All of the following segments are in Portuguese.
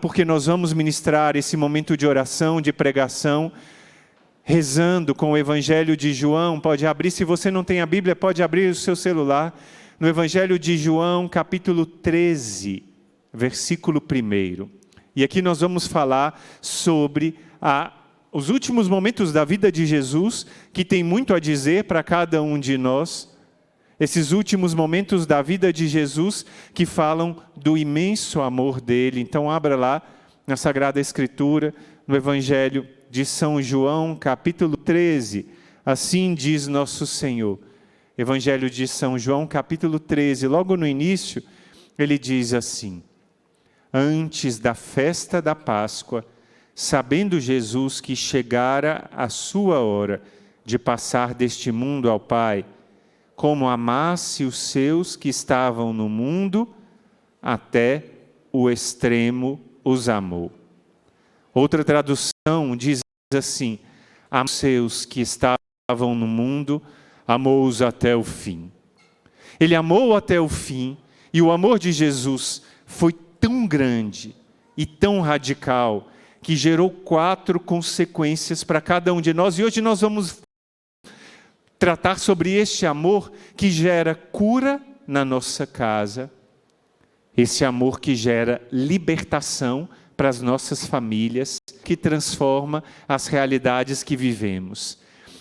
porque nós vamos ministrar esse momento de oração, de pregação, rezando com o Evangelho de João. Pode abrir, se você não tem a Bíblia, pode abrir o seu celular. No Evangelho de João, capítulo 13, versículo 1. E aqui nós vamos falar sobre os últimos momentos da vida de Jesus, que tem muito a dizer para cada um de nós. Esses últimos momentos da vida de Jesus que falam do imenso amor dele. Então abra lá na Sagrada Escritura, no Evangelho de São João, capítulo 13. Assim diz nosso Senhor. Evangelho de São João, capítulo 13. Logo no início, ele diz assim: antes da festa da Páscoa, sabendo Jesus que chegara a sua hora de passar deste mundo ao Pai, como amasse os seus que estavam no mundo, até o extremo os amou. Outra tradução diz assim: amou os seus que estavam no mundo, amou-os até o fim. Ele amou até o fim, e o amor de Jesus foi tão grande e tão radical, que gerou 4 consequências para cada um de nós. E hoje nós vamos tratar sobre este amor que gera cura na nossa casa, esse amor que gera libertação para as nossas famílias, que transforma as realidades que vivemos.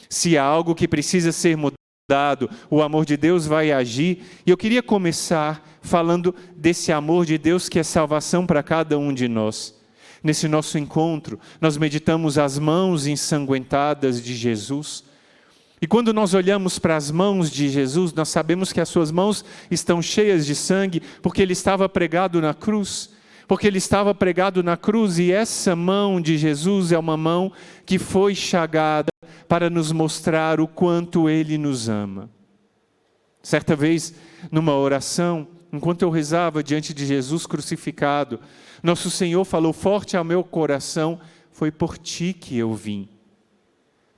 Se há algo que precisa ser mudado, o amor de Deus vai agir. E eu queria começar falando desse amor de Deus que é salvação para cada um de nós. Nesse nosso encontro, nós meditamos as mãos ensanguentadas de Jesus. E quando nós olhamos para as mãos de Jesus, nós sabemos que as suas mãos estão cheias de sangue, porque ele estava pregado na cruz. Porque ele estava pregado na cruz, e essa mão de Jesus é uma mão que foi chagada para nos mostrar o quanto ele nos ama. Certa vez, numa oração, enquanto eu rezava diante de Jesus crucificado, nosso Senhor falou forte ao meu coração: foi por ti que eu vim,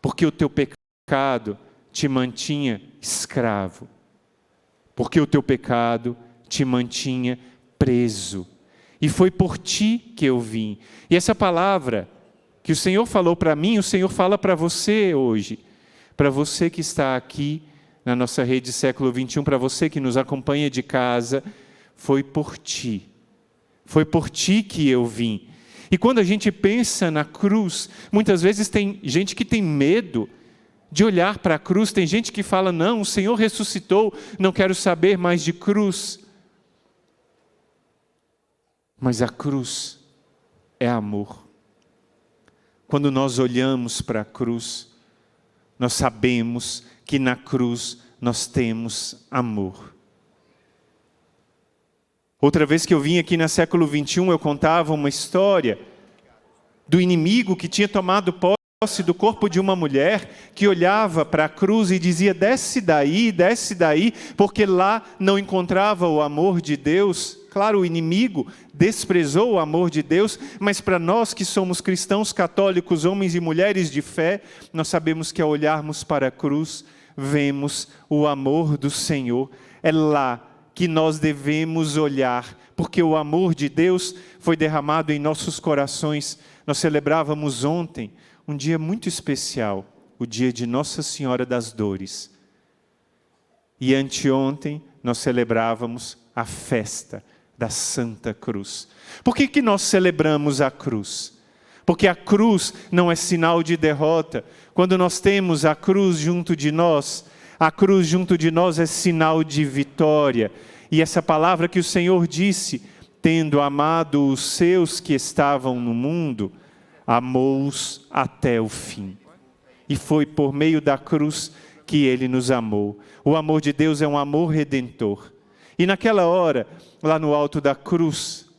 porque o teu pecado te mantinha escravo, porque o teu pecado te mantinha preso, e foi por ti que eu vim. E essa palavra que o Senhor falou para mim, o Senhor fala para você hoje, para você que está aqui na nossa rede Século XXI, para você que nos acompanha de casa: foi por ti que eu vim. E quando a gente pensa na cruz, muitas vezes tem gente que tem medo de olhar para a cruz, tem gente que fala: não, o Senhor ressuscitou, não quero saber mais de cruz. Mas a cruz é amor. Quando nós olhamos para a cruz, nós sabemos que na cruz nós temos amor. Outra vez que eu vim aqui na Século XXI, eu contava uma história do inimigo que tinha tomado posse do corpo de uma mulher, que olhava para a cruz e dizia: desce daí, porque lá não encontrava o amor de Deus. Claro, o inimigo desprezou o amor de Deus, mas para nós que somos cristãos católicos, homens e mulheres de fé, nós sabemos que ao olharmos para a cruz, vemos o amor do Senhor. É lá que nós devemos olhar, porque o amor de Deus foi derramado em nossos corações. Nós celebrávamos ontem um dia muito especial, o dia de Nossa Senhora das Dores. E anteontem nós celebrávamos a festa da Santa Cruz. Por que nós celebramos a cruz? Porque a cruz não é sinal de derrota. Quando nós temos a cruz junto de nós, a cruz junto de nós é sinal de vitória. E essa palavra que o Senhor disse: tendo amado os seus que estavam no mundo, amou-os até o fim. E foi por meio da cruz que ele nos amou. O amor de Deus é um amor redentor. E naquela hora, lá no alto da cruz,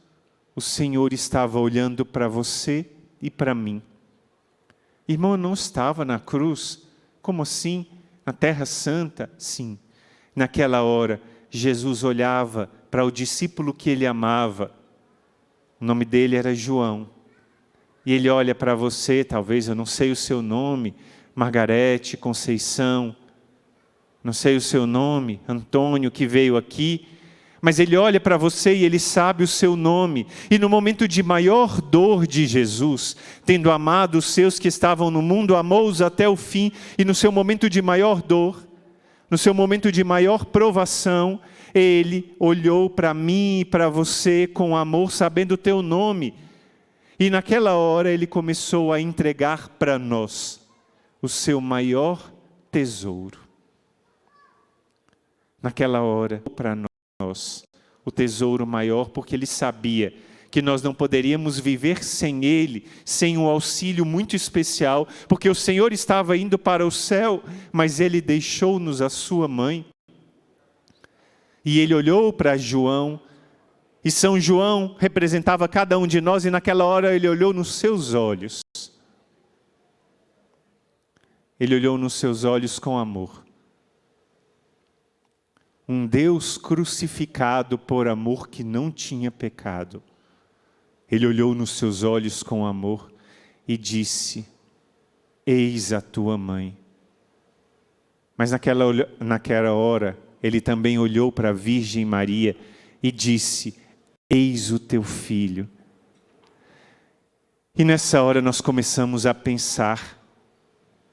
o Senhor estava olhando para você e para mim. Irmão, eu não estava na cruz. Como assim? Na Terra Santa? Sim. Naquela hora, Jesus olhava para o discípulo que ele amava. O nome dele era João. E ele olha para você, talvez, eu não sei o seu nome, Margarete, Conceição, não sei o seu nome, Antônio, que veio aqui, Mas Ele olha para você e Ele sabe o seu nome. E no momento de maior dor de Jesus, tendo amado os seus que estavam no mundo, amou-os até o fim. E no seu momento de maior dor, no seu momento de maior provação, Ele olhou para mim e para você com amor, sabendo o teu nome. E naquela hora Ele começou a entregar para nós o seu maior tesouro. Naquela hora, para nós, o tesouro maior, porque Ele sabia que nós não poderíamos viver sem Ele, sem um auxílio muito especial, porque o Senhor estava indo para o céu, mas Ele deixou-nos a sua mãe. E Ele olhou para João, e São João representava cada um de nós, e naquela hora Ele olhou nos seus olhos. Ele olhou nos seus olhos com amor. Um Deus crucificado por amor que não tinha pecado. Ele olhou nos seus olhos com amor e disse: eis a tua mãe. Mas naquela hora, Ele também olhou para a Virgem Maria e disse: eis o teu filho. E nessa hora nós começamos a pensar: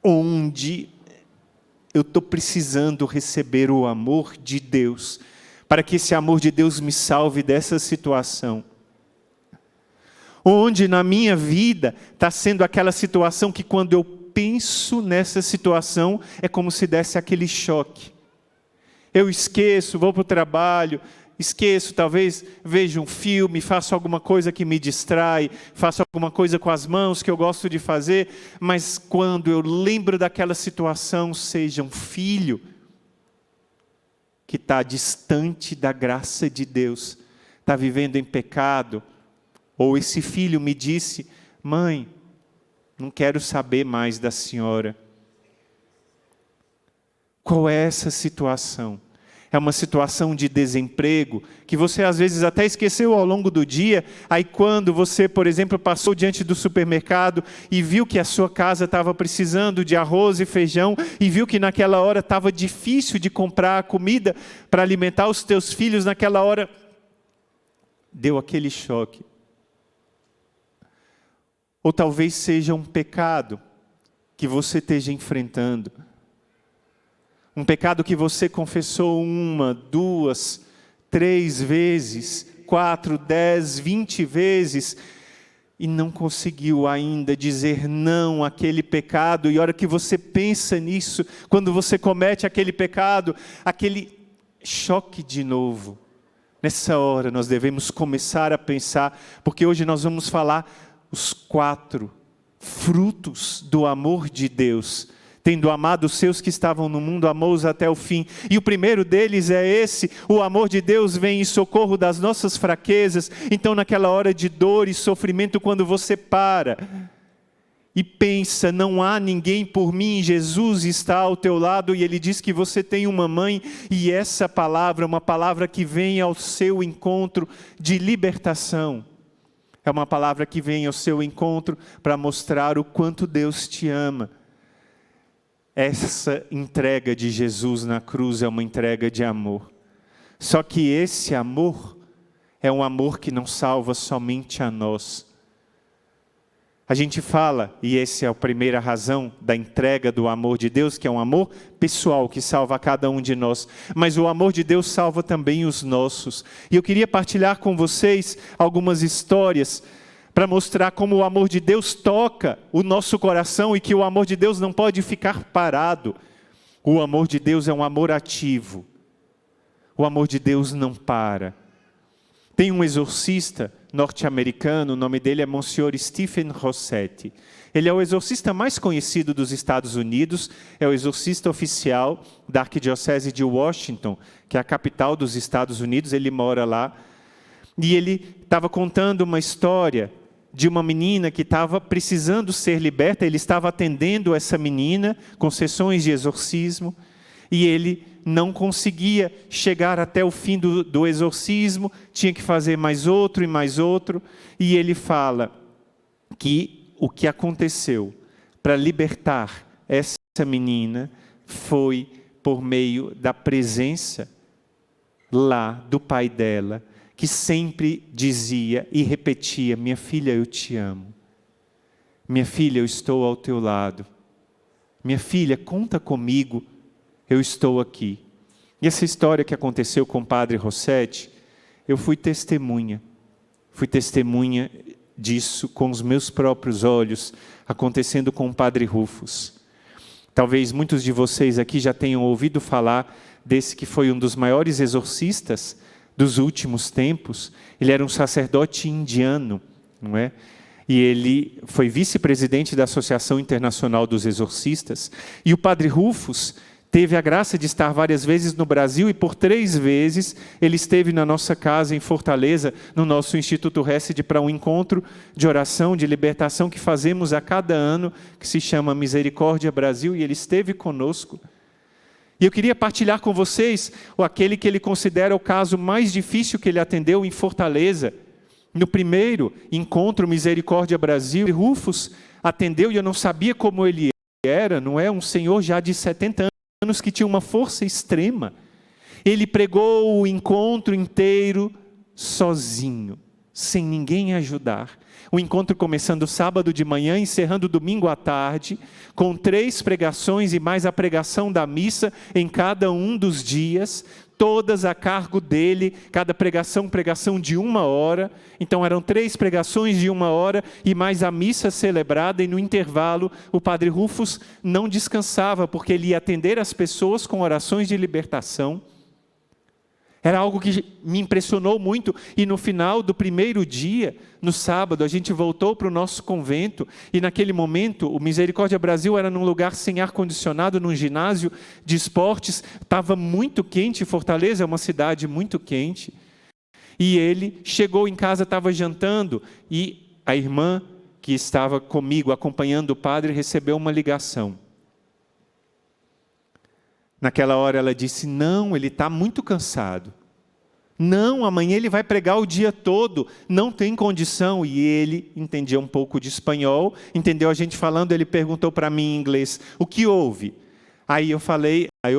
onde eu estou precisando receber o amor de Deus, para que esse amor de Deus me salve dessa situação? Onde na minha vida está sendo aquela situação que quando eu penso nessa situação, é como se desse aquele choque. Eu esqueço, vou para o trabalho, esqueço, talvez vejo um filme, faço alguma coisa que me distrai, faço alguma coisa com as mãos que eu gosto de fazer, mas quando eu lembro daquela situação, seja um filho que está distante da graça de Deus, está vivendo em pecado, ou esse filho me disse: mãe, não quero saber mais da senhora. Qual é essa situação? É uma situação de desemprego, que você às vezes até esqueceu ao longo do dia, aí quando você, por exemplo, passou diante do supermercado e viu que a sua casa estava precisando de arroz e feijão, e viu que naquela hora estava difícil de comprar a comida para alimentar os teus filhos, naquela hora deu aquele choque. Ou talvez seja um pecado que você esteja enfrentando. Um pecado que você confessou 1, 2, 3 vezes, 4, 10, 20 vezes, e não conseguiu ainda dizer não àquele pecado. E a hora que você pensa nisso, quando você comete aquele pecado, aquele choque de novo. Nessa hora nós devemos começar a pensar, porque hoje nós vamos falar os 4 frutos do amor de Deus. Tendo amado os seus que estavam no mundo, amou-os até o fim. E o primeiro deles é esse: o amor de Deus vem em socorro das nossas fraquezas. Então naquela hora de dor e sofrimento, quando você para e pensa, não há ninguém por mim, Jesus está ao teu lado, e Ele diz que você tem uma mãe, e essa palavra é uma palavra que vem ao seu encontro de libertação. É uma palavra que vem ao seu encontro para mostrar o quanto Deus te ama. Essa entrega de Jesus na cruz é uma entrega de amor. Só que esse amor é um amor que não salva somente a nós. A gente fala, e essa é a primeira razão da entrega do amor de Deus, que é um amor pessoal que salva cada um de nós. Mas o amor de Deus salva também os nossos. E eu queria partilhar com vocês algumas histórias para mostrar como o amor de Deus toca o nosso coração e que o amor de Deus não pode ficar parado. O amor de Deus é um amor ativo. O amor de Deus não para. Tem um exorcista norte-americano, o nome dele é Monsignor Stephen Rossetti. Ele é o exorcista mais conhecido dos Estados Unidos, é o exorcista oficial da Arquidiocese de Washington, que é a capital dos Estados Unidos, ele mora lá. E ele estava contando uma história de uma menina que estava precisando ser liberta, ele estava atendendo essa menina com sessões de exorcismo, e ele não conseguia chegar até o fim do exorcismo, tinha que fazer mais outro, e ele fala que o que aconteceu para libertar essa menina foi por meio da presença lá do pai dela, que sempre dizia e repetia: minha filha, eu te amo. Minha filha, eu estou ao teu lado. Minha filha, conta comigo, eu estou aqui. E essa história que aconteceu com o padre Rossetti, eu fui testemunha disso com os meus próprios olhos, acontecendo com o padre Rufus. Talvez muitos de vocês aqui já tenham ouvido falar desse que foi um dos maiores exorcistas dos últimos tempos. Ele era um sacerdote indiano, não é? E ele foi vice-presidente da Associação Internacional dos Exorcistas. E o padre Rufus teve a graça de estar várias vezes no Brasil, e por 3 vezes ele esteve na nossa casa em Fortaleza, no nosso Instituto Hesed, para um encontro de oração, de libertação que fazemos a cada ano, que se chama Misericórdia Brasil, e ele esteve conosco. E eu queria partilhar com vocês aquele que ele considera o caso mais difícil que ele atendeu em Fortaleza. No primeiro encontro Misericórdia Brasil, Rufus atendeu, e eu não sabia como ele era, não é? Um senhor já de 70 anos que tinha uma força extrema. Ele pregou o encontro inteiro sozinho, sem ninguém ajudar. O encontro começando sábado de manhã, encerrando domingo à tarde, com 3 pregações e mais a pregação da missa em cada um dos dias, todas a cargo dele, cada pregação de 1 hora. Então eram 3 pregações de 1 hora e mais a missa celebrada, e no intervalo o padre Rufus não descansava, porque ele ia atender as pessoas com orações de libertação. Era algo que me impressionou muito, e no final do primeiro dia, no sábado, a gente voltou para o nosso convento, e naquele momento, o Misericórdia Brasil era num lugar sem ar-condicionado, num ginásio de esportes, estava muito quente. Fortaleza é uma cidade muito quente, e ele chegou em casa, estava jantando, e a irmã que estava comigo, acompanhando o padre, recebeu uma ligação. Naquela hora ela disse: não, ele está muito cansado. Não, amanhã ele vai pregar o dia todo, não tem condição. E ele entendia um pouco de espanhol, entendeu a gente falando, ele perguntou para mim em inglês: o que houve? Aí eu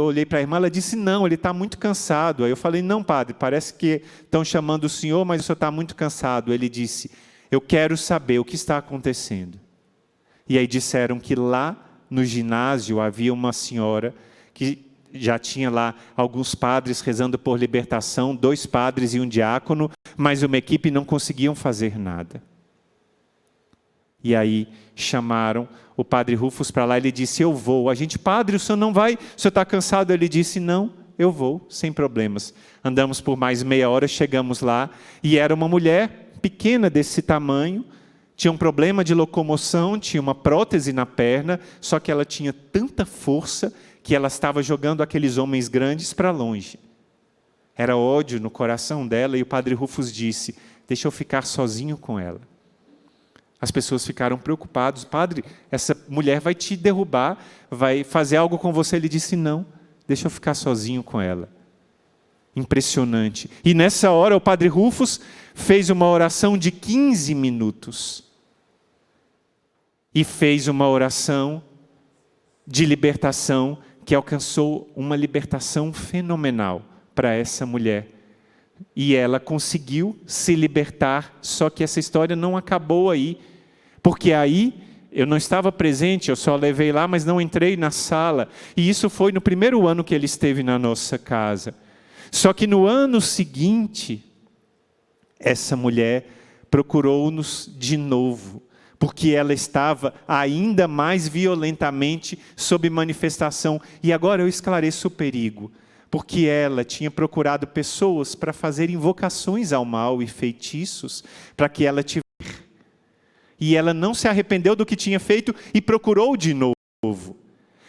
olhei para a irmã, ela disse: não, ele está muito cansado. Aí eu falei: não, padre, parece que estão chamando o senhor, mas o senhor está muito cansado. Ele disse: eu quero saber o que está acontecendo. E aí disseram que lá no ginásio havia uma senhora que já tinha lá alguns padres rezando por libertação, 2 padres e um diácono, mas uma equipe não conseguiam fazer nada. E aí chamaram o padre Rufus para lá, ele disse: eu vou. A gente: padre, o senhor não vai? O senhor está cansado? Ele disse: não, eu vou, sem problemas. Andamos por mais meia hora, chegamos lá, e era uma mulher pequena desse tamanho, tinha um problema de locomoção, tinha uma prótese na perna, só que ela tinha tanta força que ela estava jogando aqueles homens grandes para longe. Era ódio no coração dela, e o padre Rufus disse: deixa eu ficar sozinho com ela. As pessoas ficaram preocupadas: padre, essa mulher vai te derrubar, vai fazer algo com você. Ele disse: não, deixa eu ficar sozinho com ela. Impressionante. E nessa hora o padre Rufus fez uma oração de 15 minutos. E fez uma oração de libertação, que alcançou uma libertação fenomenal para essa mulher. E ela conseguiu se libertar, só que essa história não acabou aí. Porque aí, eu não estava presente, eu só levei lá, mas não entrei na sala. E isso foi no primeiro ano que ele esteve na nossa casa. Só que no ano seguinte, essa mulher procurou-nos de novo, porque ela estava ainda mais violentamente sob manifestação. E agora eu esclareço o perigo, porque ela tinha procurado pessoas para fazer invocações ao mal e feitiços, para que ela tivesse. E ela não se arrependeu do que tinha feito e procurou de novo.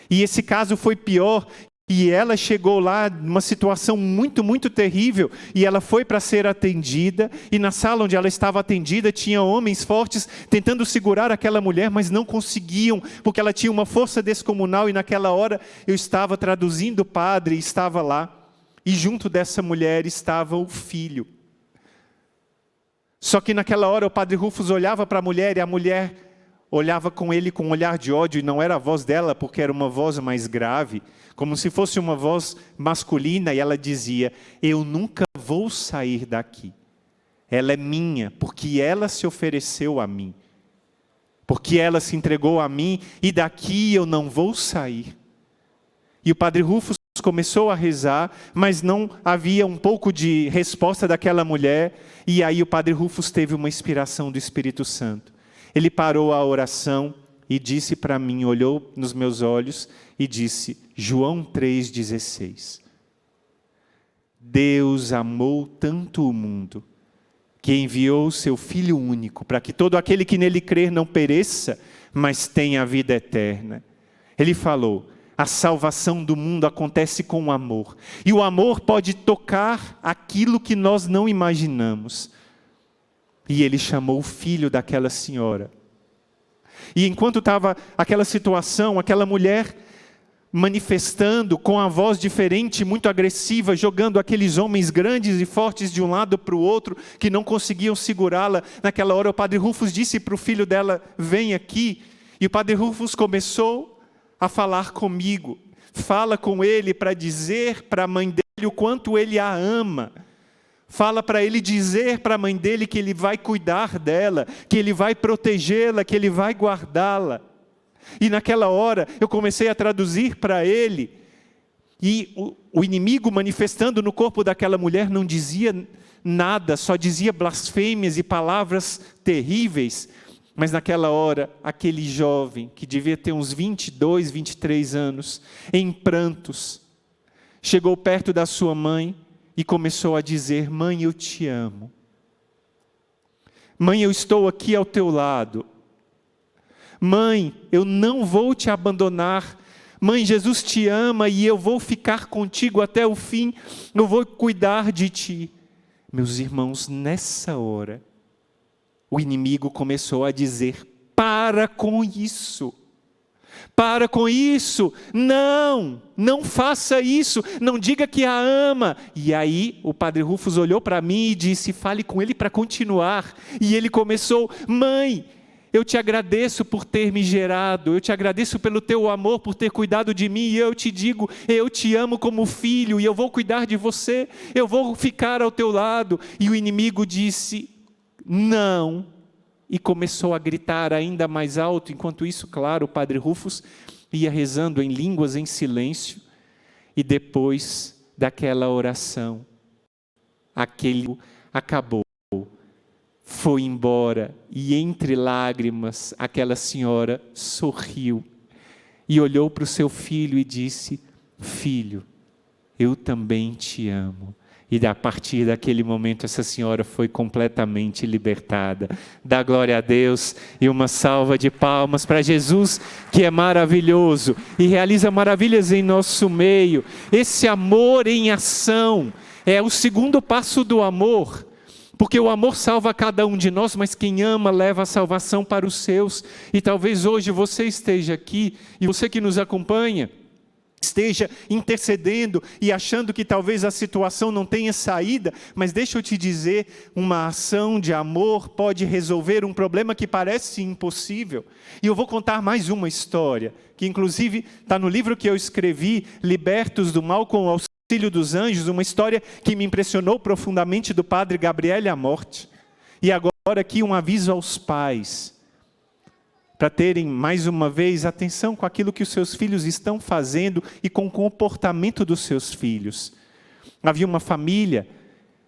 E esse caso foi pior. E ela chegou lá numa situação muito, muito terrível, e ela foi para ser atendida, e na sala onde ela estava atendida, tinha homens fortes tentando segurar aquela mulher, mas não conseguiam, porque ela tinha uma força descomunal, e naquela hora eu estava traduzindo o padre, e estava lá, e junto dessa mulher estava o filho. Só que naquela hora o padre Rufus olhava para a mulher, e a mulher olhava com ele com um olhar de ódio, e não era a voz dela, porque era uma voz mais grave, como se fosse uma voz masculina, e ela dizia: eu nunca vou sair daqui. Ela é minha, porque ela se ofereceu a mim. Porque ela se entregou a mim, e daqui eu não vou sair. E o padre Rufus começou a rezar, mas não havia um pouco de resposta daquela mulher, e aí o padre Rufus teve uma inspiração do Espírito Santo. Ele parou a oração e disse para mim, olhou nos meus olhos e disse: João 3,16. Deus amou tanto o mundo, que enviou o seu Filho único, para que todo aquele que nele crer não pereça, mas tenha a vida eterna. Ele falou: a salvação do mundo acontece com o amor. E o amor pode tocar aquilo que nós não imaginamos. E ele chamou o filho daquela senhora. E enquanto estava aquela situação, aquela mulher manifestando com a voz diferente, muito agressiva, jogando aqueles homens grandes e fortes de um lado para o outro, que não conseguiam segurá-la. Naquela hora o padre Rufus disse para o filho dela: vem aqui. E o padre Rufus começou a falar comigo. Fala com ele para dizer para a mãe dele o quanto ele a ama. Fala para ele dizer para a mãe dele que ele vai cuidar dela, que ele vai protegê-la, que ele vai guardá-la. E naquela hora eu comecei a traduzir para ele, e o inimigo manifestando no corpo daquela mulher não dizia nada, só dizia blasfêmias e palavras terríveis. Mas naquela hora, aquele jovem, que devia ter uns 22, 23 anos, em prantos, chegou perto da sua mãe e começou a dizer: mãe, eu te amo. Mãe, eu estou aqui ao teu lado. Mãe, eu não vou te abandonar. Mãe, Jesus te ama e eu vou ficar contigo até o fim. Eu vou cuidar de ti. Meus irmãos, nessa hora, o inimigo começou a dizer: para com isso. Para com isso, não faça isso, não diga que a ama. E aí o padre Rufus olhou para mim e disse: fale com ele para continuar. E ele começou: mãe, eu te agradeço por ter me gerado, eu te agradeço pelo teu amor, por ter cuidado de mim, e eu te digo, eu te amo como filho, e eu vou cuidar de você, eu vou ficar ao teu lado. E o inimigo disse: não. E começou a gritar ainda mais alto. Enquanto isso, claro, o padre Rufus ia rezando em línguas em silêncio. E depois daquela oração, aquele acabou, foi embora. E entre lágrimas, aquela senhora sorriu. E olhou para o seu filho e disse: filho, eu também te amo. E a partir daquele momento essa senhora foi completamente libertada. Dá glória a Deus e uma salva de palmas para Jesus, que é maravilhoso e realiza maravilhas em nosso meio. Esse amor em ação é o segundo passo do amor, porque o amor salva cada um de nós, mas quem ama leva a salvação para os seus. E talvez hoje você esteja aqui, e você que nos acompanha, esteja intercedendo e achando que talvez a situação não tenha saída, mas deixa eu te dizer, uma ação de amor pode resolver um problema que parece impossível. E eu vou contar mais uma história, que inclusive está no livro que eu escrevi, Libertos do Mal com o Auxílio dos Anjos, uma história que me impressionou profundamente, do padre Gabriele Amorte. E agora aqui um aviso aos pais, para terem, mais uma vez, atenção com aquilo que os seus filhos estão fazendo e com o comportamento dos seus filhos. Havia uma família,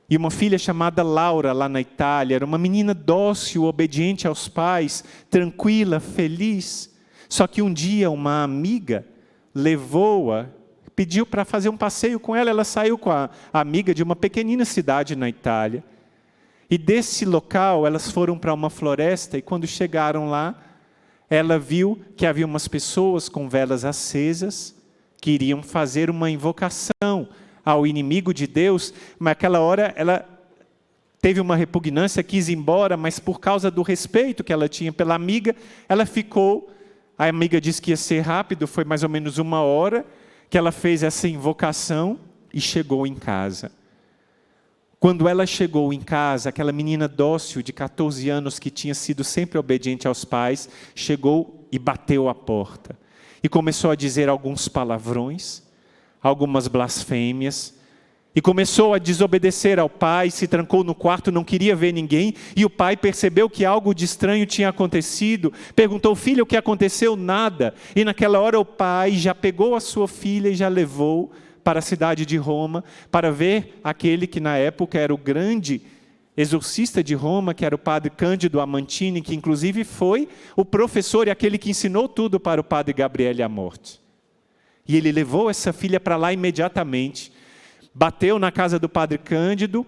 e uma filha chamada Laura, lá na Itália. Era uma menina dócil, obediente aos pais, tranquila, feliz. Só que um dia uma amiga levou-a, pediu para fazer um passeio com ela. Ela saiu com a amiga de uma pequenina cidade na Itália. E desse local, elas foram para uma floresta, e quando chegaram lá, ela viu que havia umas pessoas com velas acesas, que iriam fazer uma invocação ao inimigo de Deus, mas naquela hora ela teve uma repugnância, quis ir embora, mas por causa do respeito que ela tinha pela amiga, ela ficou. A amiga disse que ia ser rápido, foi mais ou menos 1 hora que ela fez essa invocação e chegou em casa. Quando ela chegou em casa, aquela menina dócil de 14 anos que tinha sido sempre obediente aos pais, chegou e bateu a porta. E começou a dizer alguns palavrões, algumas blasfêmias, e começou a desobedecer ao pai, se trancou no quarto, não queria ver ninguém, e o pai percebeu que algo de estranho tinha acontecido, perguntou: filha, o que aconteceu? Nada. E naquela hora o pai já pegou a sua filha e já levou para a cidade de Roma, para ver aquele que na época era o grande exorcista de Roma, que era o padre Cândido Amantini, que inclusive foi o professor e aquele que ensinou tudo para o padre Gabriele Amorth. E ele levou essa filha para lá imediatamente, bateu na casa do padre Cândido,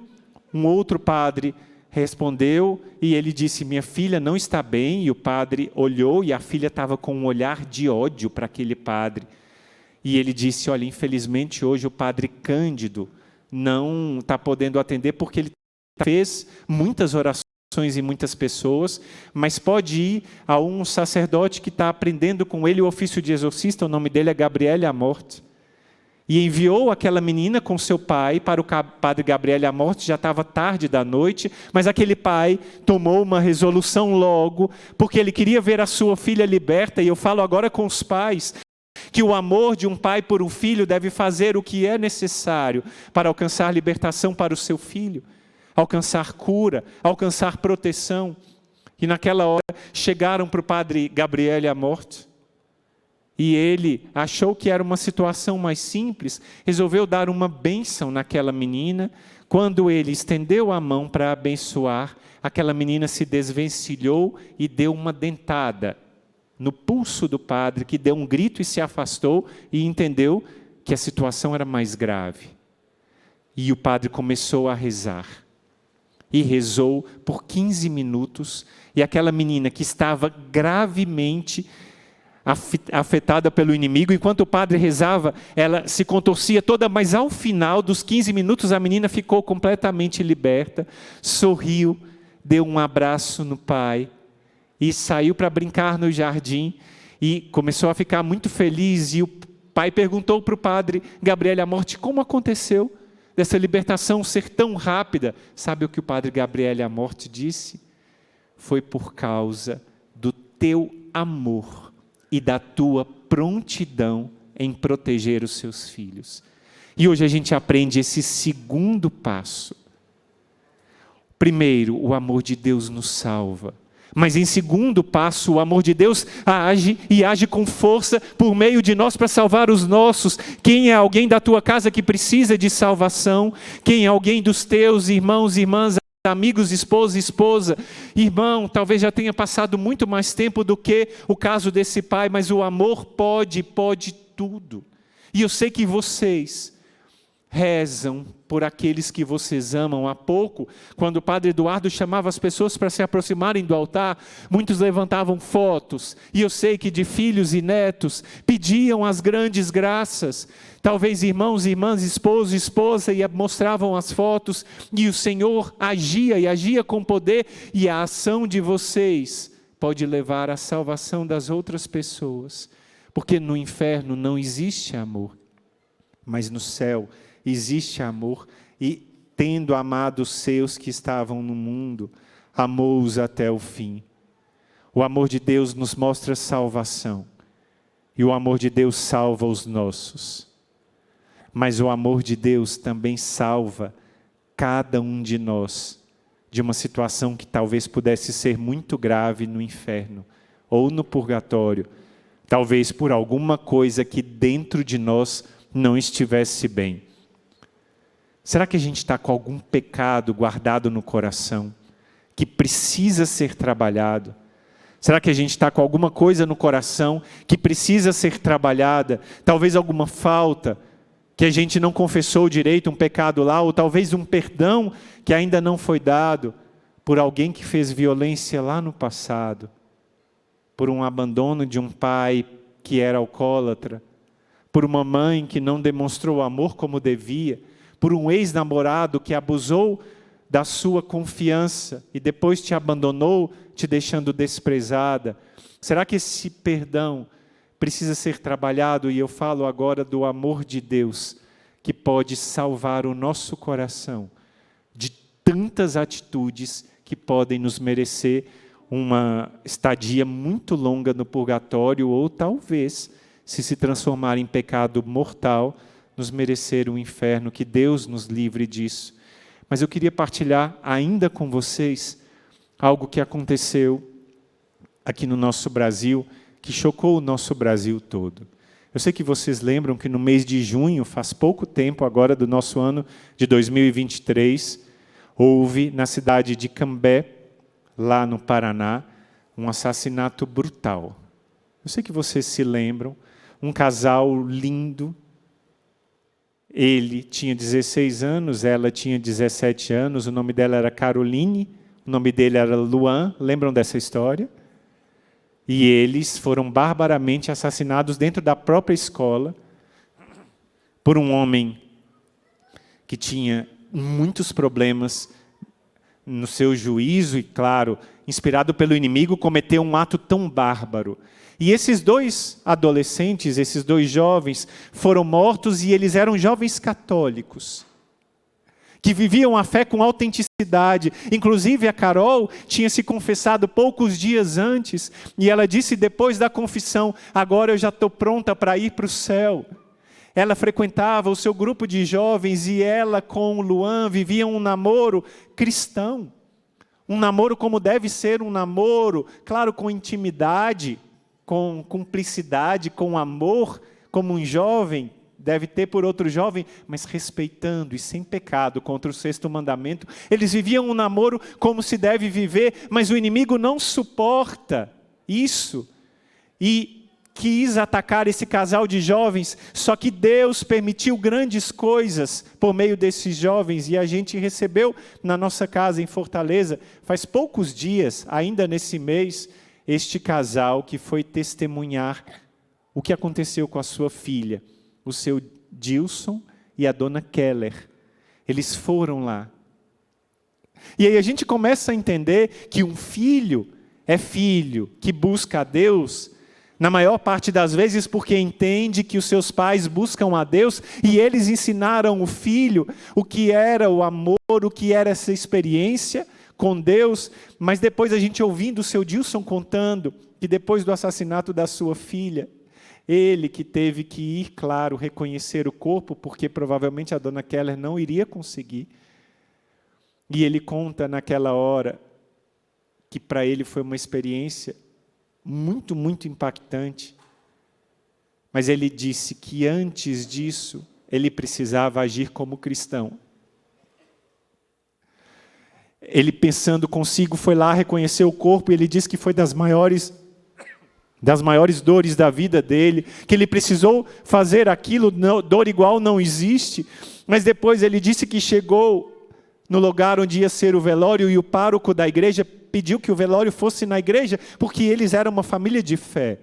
um outro padre respondeu e ele disse: minha filha não está bem. E o padre olhou e a filha estava com um olhar de ódio para aquele padre. E ele disse: olha, infelizmente hoje o padre Cândido não está podendo atender porque ele fez muitas orações em muitas pessoas, mas pode ir a um sacerdote que está aprendendo com ele o ofício de exorcista, o nome dele é Gabriele Amorth. E enviou aquela menina com seu pai para o padre Gabriele Amorth, já estava tarde da noite, mas aquele pai tomou uma resolução logo, porque ele queria ver a sua filha liberta, e eu falo agora com os pais, que o amor de um pai por um filho deve fazer o que é necessário para alcançar libertação para o seu filho, alcançar cura, alcançar proteção. E naquela hora chegaram para o padre Gabriele Amorth, e ele achou que era uma situação mais simples, resolveu dar uma bênção naquela menina. Quando ele estendeu a mão para abençoar, aquela menina se desvencilhou e deu uma dentada no pulso do padre, que deu um grito e se afastou e entendeu que a situação era mais grave. E o padre começou a rezar. E rezou por 15 minutos, e aquela menina que estava gravemente afetada pelo inimigo, enquanto o padre rezava, ela se contorcia toda, mas ao final dos 15 minutos a menina ficou completamente liberta, sorriu, deu um abraço no pai e saiu para brincar no jardim e começou a ficar muito feliz. E o pai perguntou para o padre Gabriele Amorth como aconteceu dessa libertação ser tão rápida. Sabe o que o padre Gabriele Amorth disse? Foi por causa do teu amor e da tua prontidão em proteger os seus filhos. E hoje a gente aprende esse segundo passo. Primeiro, o amor de Deus nos salva. Mas em segundo passo, o amor de Deus age e age com força por meio de nós para salvar os nossos. Quem é alguém da tua casa que precisa de salvação? Quem é alguém dos teus irmãos e irmãs, amigos, esposa e esposa? Irmão, talvez já tenha passado muito mais tempo do que o caso desse pai, mas o amor pode tudo. E eu sei que vocês rezam por aqueles que vocês amam. Há pouco, quando o padre Eduardo chamava as pessoas para se aproximarem do altar, muitos levantavam fotos, e eu sei que de filhos e netos pediam as grandes graças. Talvez irmãos e irmãs, esposo e esposa, e mostravam as fotos, e o Senhor agia, e agia com poder, e a ação de vocês pode levar à salvação das outras pessoas, porque no inferno não existe amor, mas no céu existe amor, e tendo amado os seus que estavam no mundo, amou-os até o fim. O amor de Deus nos mostra salvação, e o amor de Deus salva os nossos. Mas o amor de Deus também salva cada um de nós de uma situação que talvez pudesse ser muito grave no inferno, ou no purgatório, talvez por alguma coisa que dentro de nós não estivesse bem. Será que a gente está com algum pecado guardado no coração, que precisa ser trabalhado? Será que a gente está com alguma coisa no coração que precisa ser trabalhada? Talvez alguma falta que a gente não confessou direito, um pecado lá, ou talvez um perdão que ainda não foi dado por alguém que fez violência lá no passado, por um abandono de um pai que era alcoólatra, por uma mãe que não demonstrou amor como devia, por um ex-namorado que abusou da sua confiança e depois te abandonou, te deixando desprezada. Será que esse perdão precisa ser trabalhado? E eu falo agora do amor de Deus, que pode salvar o nosso coração de tantas atitudes que podem nos merecer uma estadia muito longa no purgatório, ou talvez, se transformar em pecado mortal, nos merecer um inferno. Que Deus nos livre disso. Mas eu queria partilhar ainda com vocês algo que aconteceu aqui no nosso Brasil, que chocou o nosso Brasil todo. Eu sei que vocês lembram que no mês de junho, faz pouco tempo agora do nosso ano de 2023, houve na cidade de Cambé, lá no Paraná, um assassinato brutal. Eu sei que vocês se lembram, um casal lindo. Ele tinha 16 anos, ela tinha 17 anos, o nome dela era Caroline, o nome dele era Luan, lembram dessa história? E eles foram barbaramente assassinados dentro da própria escola por um homem que tinha muitos problemas no seu juízo e, claro, inspirado pelo inimigo, cometeu um ato tão bárbaro. E esses dois adolescentes, esses dois jovens, foram mortos, e eles eram jovens católicos, que viviam a fé com autenticidade. Inclusive a Carol tinha se confessado poucos dias antes, e ela disse depois da confissão: agora eu já estou pronta para ir para o céu. Ela frequentava o seu grupo de jovens, e ela com o Luan viviam um namoro cristão. Um namoro como deve ser um namoro, claro, com intimidade, com cumplicidade, com amor, como um jovem deve ter por outro jovem, mas respeitando e sem pecado contra o 6º mandamento. Eles viviam um namoro como se deve viver, mas o inimigo não suporta isso e quis atacar esse casal de jovens, só que Deus permitiu grandes coisas por meio desses jovens, e a gente recebeu na nossa casa em Fortaleza, faz poucos dias, ainda nesse mês, este casal que foi testemunhar o que aconteceu com a sua filha, o seu Dilson e a dona Keller. Eles foram lá. E aí a gente começa a entender que um filho é filho que busca a Deus, na maior parte das vezes porque entende que os seus pais buscam a Deus, e eles ensinaram o filho o que era o amor, o que era essa experiência com Deus. Mas depois a gente ouvindo o seu Dilson contando que depois do assassinato da sua filha, ele que teve que ir, claro, reconhecer o corpo, porque provavelmente a dona Keller não iria conseguir. E ele conta naquela hora que para ele foi uma experiência muito, muito impactante. Mas ele disse que antes disso, ele precisava agir como cristão. Ele, pensando consigo, foi lá reconhecer o corpo, e ele disse que foi das maiores dores da vida dele, que ele precisou fazer aquilo, dor igual não existe. Mas depois ele disse que chegou no lugar onde ia ser o velório, e o pároco da igreja pediu que o velório fosse na igreja, porque eles eram uma família de fé.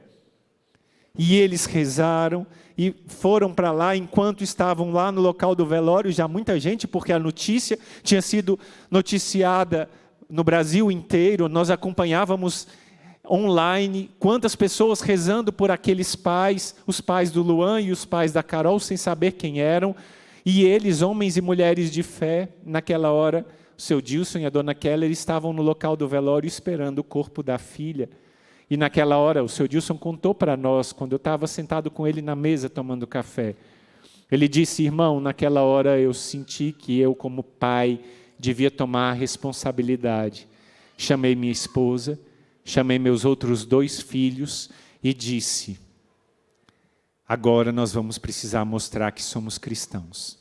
E eles rezaram e foram para lá. Enquanto estavam lá no local do velório, já muita gente, porque a notícia tinha sido noticiada no Brasil inteiro, nós acompanhávamos online, quantas pessoas rezando por aqueles pais, os pais do Luan e os pais da Carol, sem saber quem eram, e eles, homens e mulheres de fé, naquela hora, o seu Dilson e a dona Keller estavam no local do velório esperando o corpo da filha. E naquela hora, o seu Dilson contou para nós, quando eu estava sentado com ele na mesa tomando café, ele disse: irmão, naquela hora eu senti que eu, como pai, devia tomar a responsabilidade. Chamei minha esposa, chamei meus outros 2 filhos e disse: agora nós vamos precisar mostrar que somos cristãos.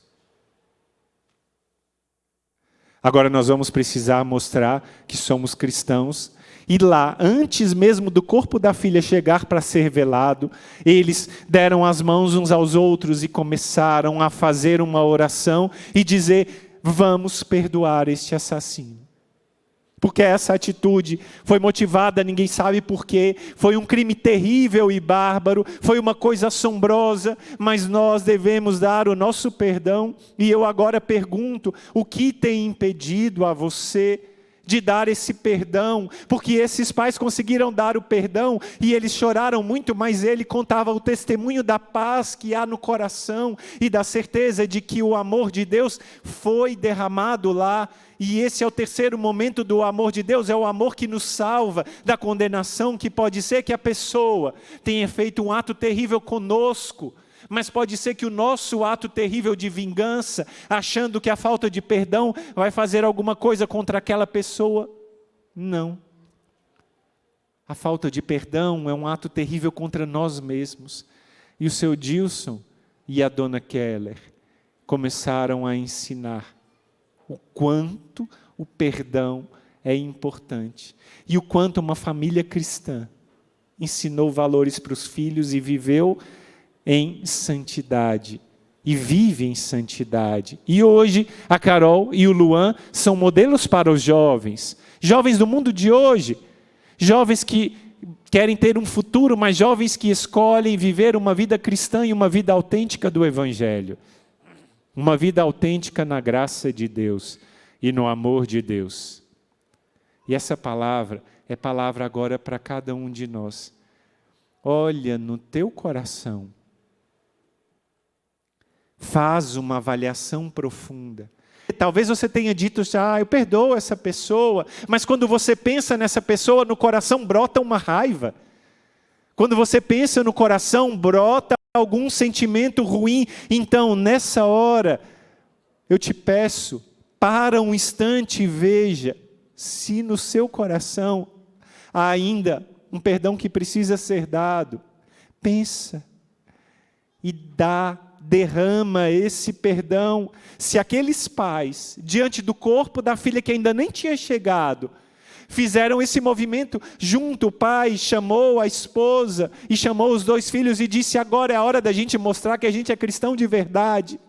Agora nós vamos precisar mostrar que somos cristãos. E lá, antes mesmo do corpo da filha chegar para ser velado, eles deram as mãos uns aos outros e começaram a fazer uma oração e dizer: vamos perdoar este assassino. Porque essa atitude foi motivada, ninguém sabe por quê, foi um crime terrível e bárbaro, foi uma coisa assombrosa, mas nós devemos dar o nosso perdão. E eu agora pergunto: o que tem impedido a você de dar esse perdão, porque esses pais conseguiram dar o perdão e eles choraram muito, mas ele contava o testemunho da paz que há no coração e da certeza de que o amor de Deus foi derramado lá. E esse é o terceiro momento do amor de Deus, é o amor que nos salva da condenação, que pode ser que a pessoa tenha feito um ato terrível conosco, mas pode ser que o nosso ato terrível de vingança, achando que a falta de perdão vai fazer alguma coisa contra aquela pessoa. Não. A falta de perdão é um ato terrível contra nós mesmos. E o seu Dilson e a dona Keller começaram a ensinar o quanto o perdão é importante. E o quanto uma família cristã ensinou valores para os filhos e viveu em santidade. E vive em santidade. E hoje a Carol e o Luan são modelos para os jovens. Jovens do mundo de hoje. Jovens que querem ter um futuro, mas jovens que escolhem viver uma vida cristã e uma vida autêntica do Evangelho. Uma vida autêntica na graça de Deus e no amor de Deus. E essa palavra é palavra agora para cada um de nós. Olha no teu coração. Faz uma avaliação profunda. Talvez você tenha dito, eu perdoo essa pessoa, mas quando você pensa nessa pessoa, no coração brota uma raiva. Quando você pensa no coração, brota algum sentimento ruim. Então, nessa hora, eu te peço, para um instante e veja se no seu coração há ainda um perdão que precisa ser dado. Pensa e derrama esse perdão. Se aqueles pais, diante do corpo da filha que ainda nem tinha chegado, fizeram esse movimento junto, o pai chamou a esposa e chamou os 2 filhos e disse, agora é a hora da gente mostrar que a gente é cristão de verdade.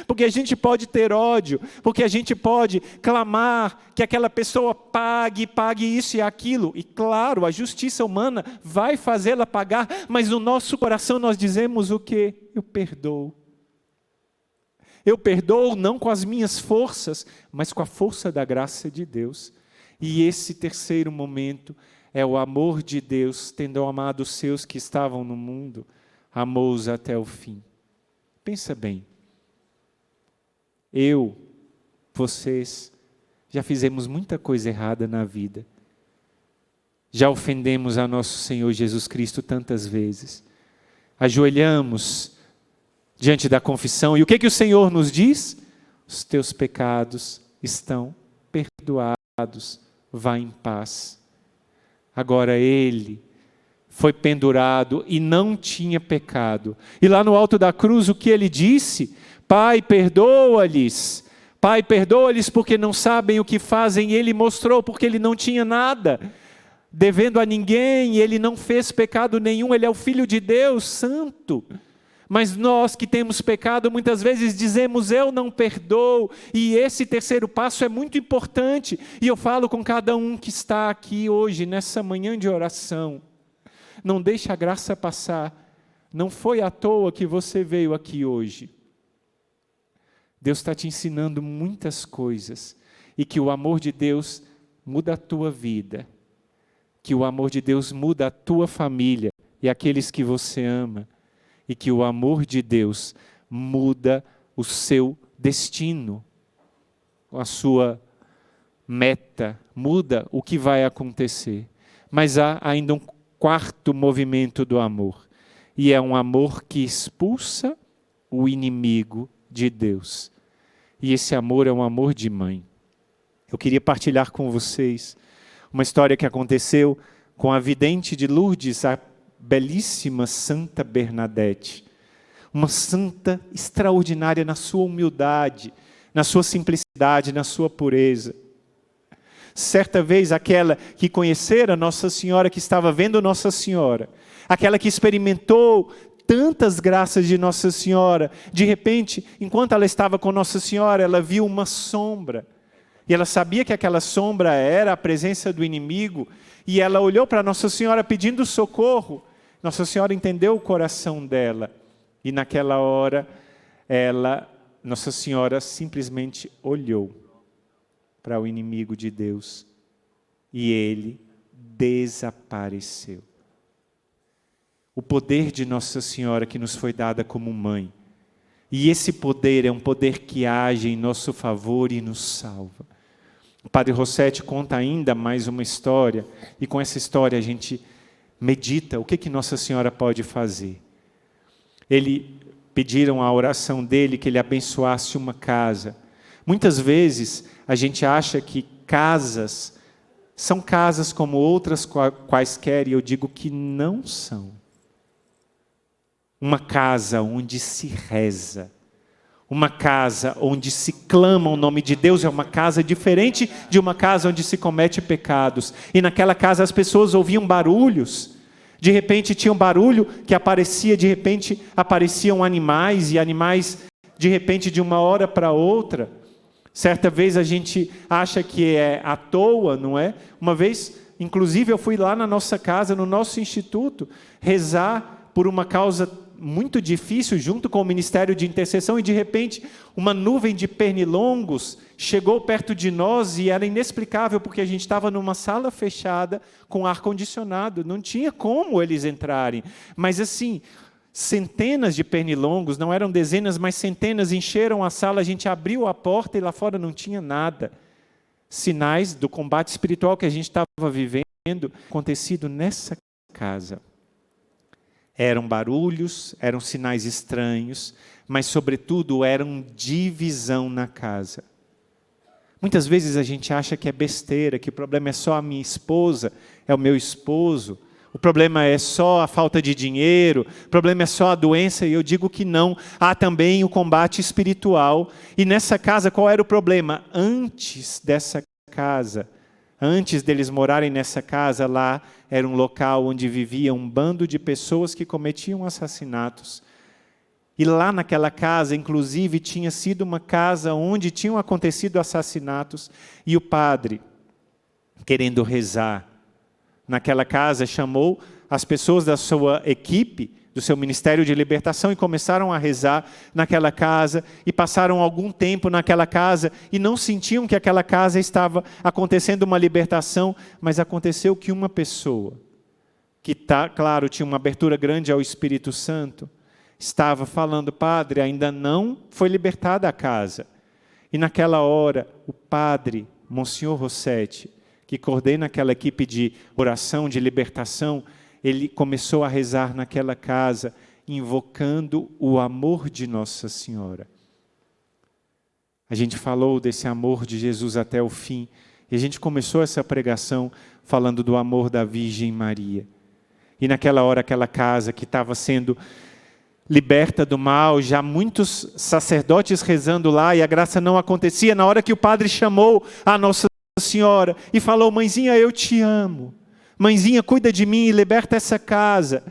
Porque a gente pode ter ódio, porque a gente pode clamar que aquela pessoa pague isso e aquilo. E claro, a justiça humana vai fazê-la pagar, mas no nosso coração nós dizemos o quê? Eu perdoo. Eu perdoo não com as minhas forças, mas com a força da graça de Deus. E esse terceiro momento é o amor de Deus, tendo amado os seus que estavam no mundo, amou-os até o fim. Pensa bem. Vocês, já fizemos muita coisa errada na vida. Já ofendemos a nosso Senhor Jesus Cristo tantas vezes. Ajoelhamos diante da confissão. E o que o Senhor nos diz? Os teus pecados estão perdoados. Vá em paz. Agora ele foi pendurado e não tinha pecado. E lá no alto da cruz o que ele disse? Pai, perdoa-lhes. Pai, perdoa-lhes porque não sabem o que fazem. E ele mostrou porque ele não tinha nada, devendo a ninguém, ele não fez pecado nenhum, ele é o Filho de Deus, santo. Mas nós que temos pecado, muitas vezes dizemos, eu não perdoo. E esse terceiro passo é muito importante. E eu falo com cada um que está aqui hoje, nessa manhã de oração. Não deixe a graça passar. Não foi à toa que você veio aqui hoje. Deus está te ensinando muitas coisas. E que o amor de Deus muda a tua vida. Que o amor de Deus muda a tua família e aqueles que você ama. E que o amor de Deus muda o seu destino, a sua meta, muda o que vai acontecer. Mas há ainda um quarto movimento do amor. E é um amor que expulsa o inimigo de Deus. E esse amor é um amor de mãe. Eu queria partilhar com vocês uma história que aconteceu com a vidente de Lourdes, a belíssima Santa Bernadette. Uma santa extraordinária na sua humildade, na sua simplicidade, na sua pureza. Certa vez, aquela que conhecera Nossa Senhora, que estava vendo Nossa Senhora, aquela que experimentou tantas graças de Nossa Senhora, de repente, enquanto ela estava com Nossa Senhora, ela viu uma sombra. E ela sabia que aquela sombra era a presença do inimigo, e ela olhou para Nossa Senhora pedindo socorro. Nossa Senhora entendeu o coração dela, e naquela hora, Nossa Senhora simplesmente olhou para o inimigo de Deus e ele desapareceu. O poder de Nossa Senhora que nos foi dada como mãe. E esse poder é um poder que age em nosso favor e nos salva. O Padre Rossetti conta ainda mais uma história, e com essa história a gente medita o que Nossa Senhora pode fazer. Pediram a oração dele que ele abençoasse uma casa. Muitas vezes a gente acha que casas são casas como outras quaisquer, e eu digo que não são. Uma casa onde se reza, uma casa onde se clama o nome de Deus, é uma casa diferente de uma casa onde se comete pecados. E naquela casa as pessoas ouviam barulhos, de repente tinha um barulho que aparecia, de repente apareciam animais, e animais de repente de uma hora para outra. Certa vez a gente acha que é à toa, não é? Uma vez, inclusive, eu fui lá na nossa casa, no nosso instituto, rezar por uma causa muito difícil, junto com o Ministério de Intercessão, e de repente uma nuvem de pernilongos chegou perto de nós, e era inexplicável, porque a gente estava numa sala fechada, com ar-condicionado, não tinha como eles entrarem. Mas assim, centenas de pernilongos, não eram dezenas, mas centenas, encheram a sala, a gente abriu a porta e lá fora não tinha nada. Sinais do combate espiritual que a gente estava vivendo, acontecido nessa casa. Eram barulhos, eram sinais estranhos, mas sobretudo eram divisão na casa. Muitas vezes a gente acha que é besteira, que o problema é só a minha esposa, é o meu esposo, o problema é só a falta de dinheiro, o problema é só a doença, e eu digo que não. Há também o combate espiritual. E nessa casa, qual era o problema? Antes dessa casa, antes deles morarem nessa casa, lá era um local onde vivia um bando de pessoas que cometiam assassinatos. E lá naquela casa, inclusive, tinha sido uma casa onde tinham acontecido assassinatos, e o padre, querendo rezar naquela casa, chamou as pessoas da sua equipe, do seu Ministério de Libertação, e começaram a rezar naquela casa, e passaram algum tempo naquela casa, e não sentiam que aquela casa estava acontecendo uma libertação, mas aconteceu que uma pessoa, que claro, tinha uma abertura grande ao Espírito Santo, estava falando: padre, ainda não foi libertada a casa. E naquela hora, o padre, Monsenhor Rossetti, que coordena aquela equipe de oração, de libertação, ele começou a rezar naquela casa, invocando o amor de Nossa Senhora. A gente falou desse amor de Jesus até o fim, e a gente começou essa pregação falando do amor da Virgem Maria. E naquela hora, aquela casa que estava sendo liberta do mal, já muitos sacerdotes rezando lá, e a graça não acontecia. Na hora que o padre chamou a Nossa Senhora e falou: mãezinha, eu te amo. Mãezinha, cuida de mim e liberta essa casa.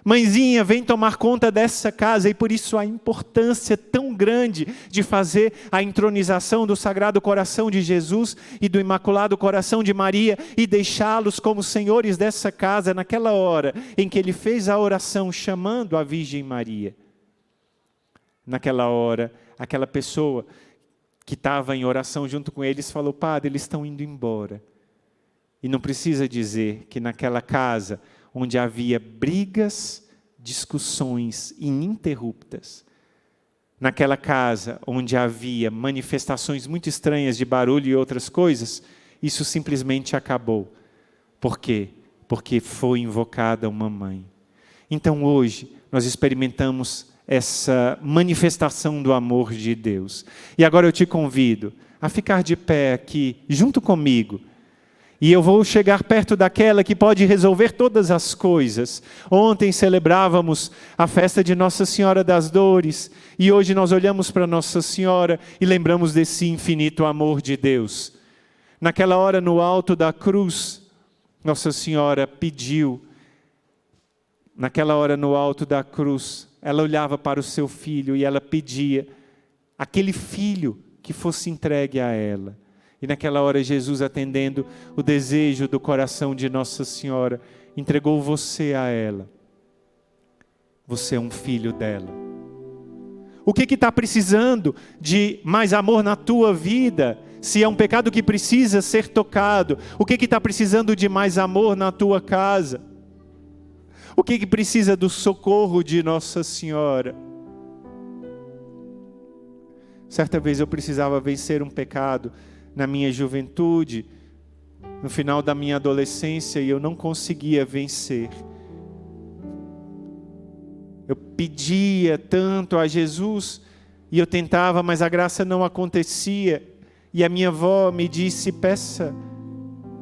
Mãezinha, vem tomar conta dessa casa. E por isso a importância tão grande de fazer a entronização do Sagrado Coração de Jesus e do Imaculado Coração de Maria e deixá-los como senhores dessa casa naquela hora em que ele fez a oração chamando a Virgem Maria. Naquela hora, aquela pessoa que estava em oração junto com eles falou: padre, eles estão indo embora. E não precisa dizer que naquela casa, onde havia brigas, discussões ininterruptas, naquela casa onde havia manifestações muito estranhas de barulho e outras coisas, isso simplesmente acabou. Por quê? Porque foi invocada uma mãe. Então hoje nós experimentamos essa manifestação do amor de Deus. E agora eu te convido a ficar de pé aqui, junto comigo. E eu vou chegar perto daquela que pode resolver todas as coisas. Ontem celebrávamos a festa de Nossa Senhora das Dores. E hoje nós olhamos para Nossa Senhora e lembramos desse infinito amor de Deus. Naquela hora, no alto da cruz, Nossa Senhora pediu. Naquela hora, no alto da cruz, ela olhava para o seu filho e ela pedia aquele filho que fosse entregue a ela. E naquela hora, Jesus, atendendo o desejo do coração de Nossa Senhora, entregou você a ela. Você é um filho dela. O que está precisando de mais amor na tua vida? se é um pecado que precisa ser tocado. O que está precisando de mais amor na tua casa? O que precisa do socorro de Nossa Senhora? Certa vez eu precisava vencer um pecado na minha juventude, no final da minha adolescência, e eu não conseguia vencer. Eu pedia tanto a Jesus, e eu tentava, mas a graça não acontecia. E a minha avó me disse: peça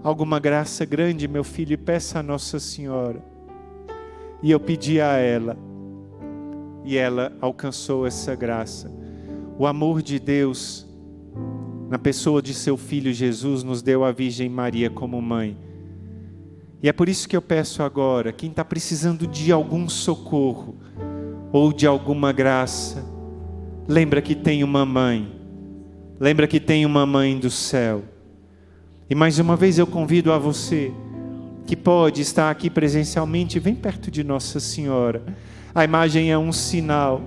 alguma graça grande, meu filho, e peça a Nossa Senhora. E eu pedi a ela, e ela alcançou essa graça. O amor de Deus, na pessoa de seu Filho Jesus, nos deu a Virgem Maria como mãe. E é por isso que eu peço agora, quem está precisando de algum socorro, ou de alguma graça, lembra que tem uma mãe. Lembra que tem uma mãe do céu. E mais uma vez eu convido a você, que pode estar aqui presencialmente, vem perto de Nossa Senhora. A imagem é um sinal.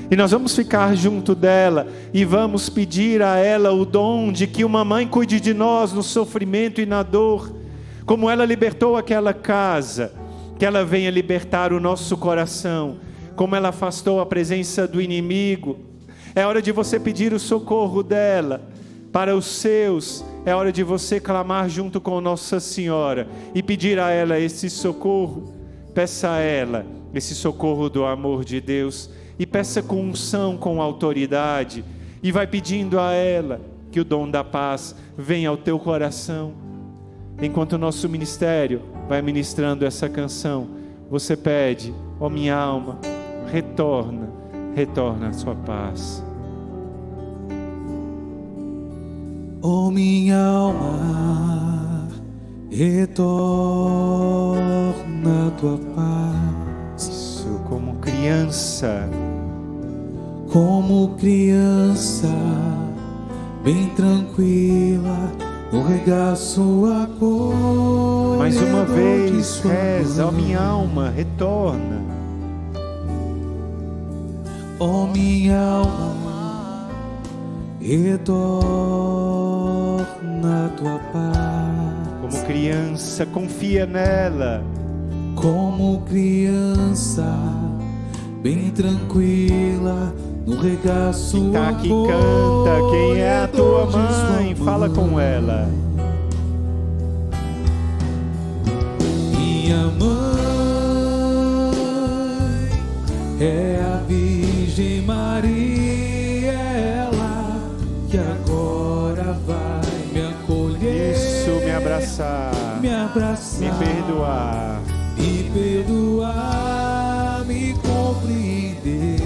E nós vamos ficar junto dela e vamos pedir a ela o dom de que uma mãe cuide de nós no sofrimento e na dor. Como ela libertou aquela casa, que ela venha libertar o nosso coração. Como ela afastou a presença do inimigo. É hora de você pedir o socorro dela para os seus. É hora de você clamar junto com Nossa Senhora e pedir a ela esse socorro. Peça a ela esse socorro do amor de Deus. E peça com unção, com autoridade. E vai pedindo a ela que o dom da paz venha ao teu coração. Enquanto o nosso ministério vai ministrando essa canção, você pede: ó minha alma, retorna a sua paz. Ó minha alma, retorna a tua paz. Isso, como criança, bem tranquila, no regaço acolhedor. mais uma vez, reza: ó minha alma, retorna. Ó minha alma, retorna a tua paz. Como criança, confia nela. Como criança, bem tranquila, no regaço Quem tá aqui canta: quem é a tua mãe? Fala com ela. Minha mãe é a Virgem Maria, ela que agora vai me acolher. Isso, me abraçar, me perdoar, me compreender,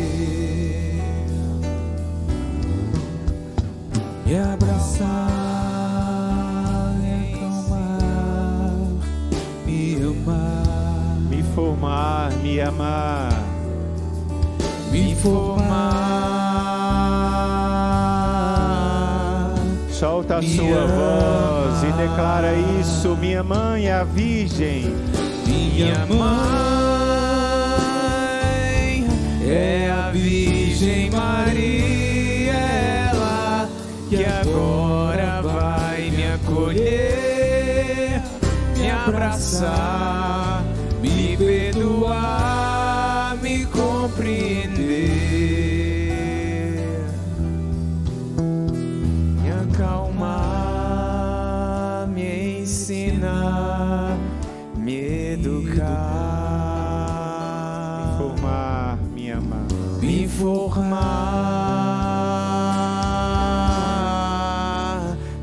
me abraçar, me acalmar, me amar, me formar, me amar, me formar. Solta a sua voz e declara isso: minha mãe é a Virgem. Minha mãe é a Virgem Maria, ela que agora vai me acolher, me abraçar, me perdoar, me compreender, me acalmar, me ensinar, me educar, Me formar, me amar, me formar,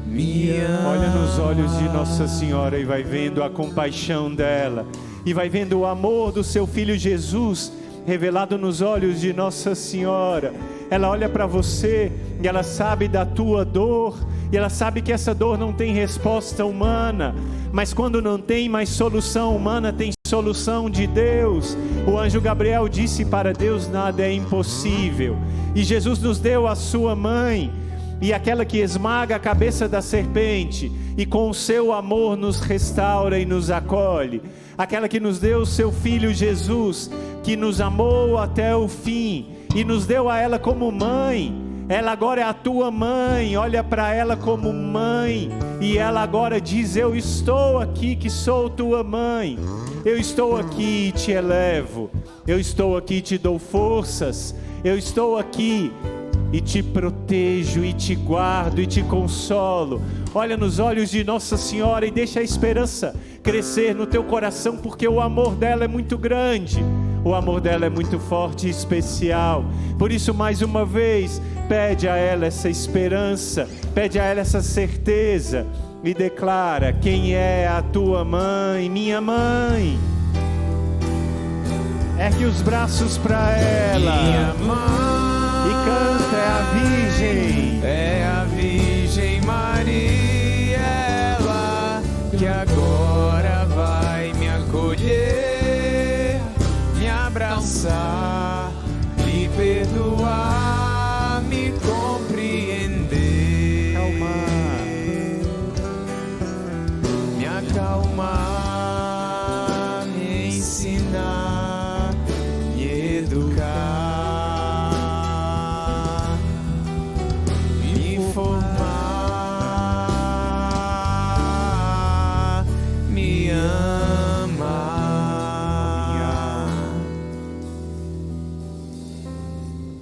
me amar. Olha nos olhos de Nossa Senhora e vai vendo a compaixão dela, e vai vendo o amor do seu Filho Jesus revelado nos olhos de Nossa Senhora. Ela olha para você e ela sabe da tua dor, e ela sabe que essa dor não tem resposta humana, mas quando não tem mais solução humana, tem solução de Deus. O anjo Gabriel disse: para Deus nada é impossível. E Jesus nos deu a sua mãe, e aquela que esmaga a cabeça da serpente, e com o seu amor nos restaura e nos acolhe. Aquela que nos deu o seu Filho Jesus, que nos amou até o fim, e nos deu a ela como mãe. Ela agora é a tua mãe. Olha para ela como mãe. E ela agora diz: eu estou aqui que sou tua mãe. Eu estou aqui e te elevo. Eu estou aqui e te dou forças. Eu estou aqui e te protejo, e te guardo, e te consolo. Olha nos olhos de Nossa Senhora e deixa a esperança crescer no teu coração, porque o amor dela é muito grande. O amor dela é muito forte e especial. Por isso, mais uma vez, pede a ela essa esperança, pede a ela essa certeza e declara: quem é a tua mãe? Minha mãe. Ergue os braços para ela. Minha mãe. E canta: é a Virgem. É a Virgem Maria, ela que agora vai me acolher, me abraçar, me perdoar, me compreender, me acalmar, me ensinar, me educar, me formar, me amar.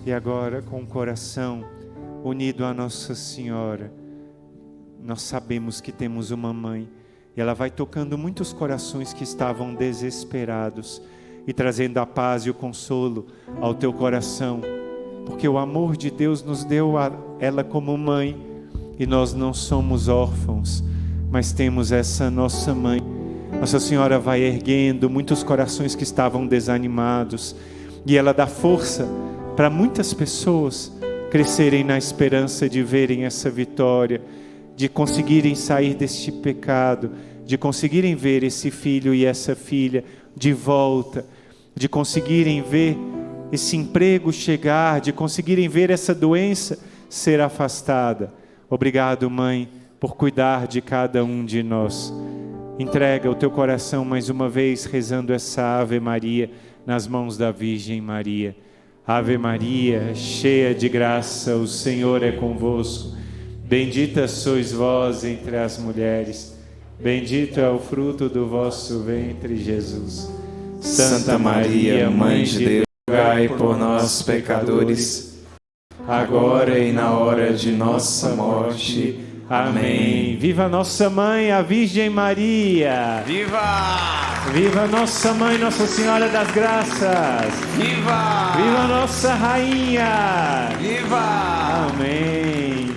E agora, com o coração unido a Nossa Senhora, nós sabemos que temos uma mãe, e ela vai tocando muitos corações que estavam desesperados e trazendo a paz e o consolo ao teu coração, porque o amor de Deus nos deu a ela como mãe, e nós não somos órfãos, mas temos essa nossa mãe. Nossa Senhora vai erguendo muitos corações que estavam desanimados, e ela dá força para muitas pessoas crescerem na esperança de verem essa vitória, de conseguirem sair deste pecado, de conseguirem ver esse filho e essa filha de volta, de conseguirem ver esse emprego chegar, de conseguirem ver essa doença ser afastada. Obrigado, mãe, por cuidar de cada um de nós. Entrega o teu coração mais uma vez, rezando essa Ave Maria nas mãos da Virgem Maria. Ave Maria, cheia de graça, o Senhor é convosco. Bendita sois vós entre as mulheres. Bendito é o fruto do vosso ventre, Jesus. Santa Maria, Mãe de Deus, rogai por nós, pecadores, agora e na hora de nossa morte. Amém. Viva nossa mãe, a Virgem Maria. Viva! Viva nossa mãe, Nossa Senhora das Graças. Viva! Viva nossa rainha. Viva! Amém.